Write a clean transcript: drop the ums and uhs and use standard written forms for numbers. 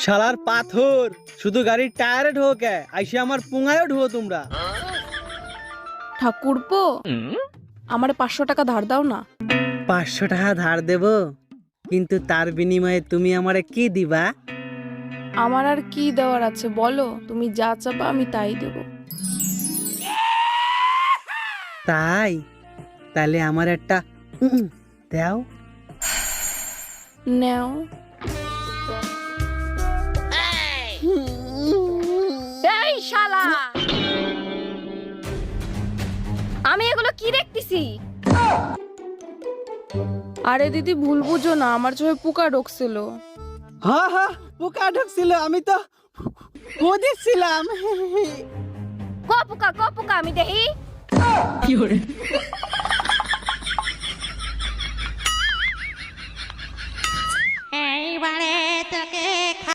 শালার পাথর শুধু গাড়ির টায়ারে ঢোকে আইসে আমার পুঙ্গায়ও ঢুকো তোমরা। ঠাকুরপো, আমার 500 টাকা ধার দাও না। 500 টাকা ধার দেব, কিন্তু তার বিনিময়ে তুমি আমারে কি দিবা? আমার আর কি দেওয়ার আছে বলো, তুমি যা চাবা আমি তাই দেব। তাই? তাহলে আমার একটা দাও। নেও। এই শালা, আমি এগুলো কি দেখতেছি? আরে দিদি ভুল বুঝো না, আমার চোখে পোকা ঢুকছিল। হ্যাঁ হ্যাঁ, পোকা ঢুকছিল, আমি তো দিচ্ছিলাম। ক পোকা আমি দেখি।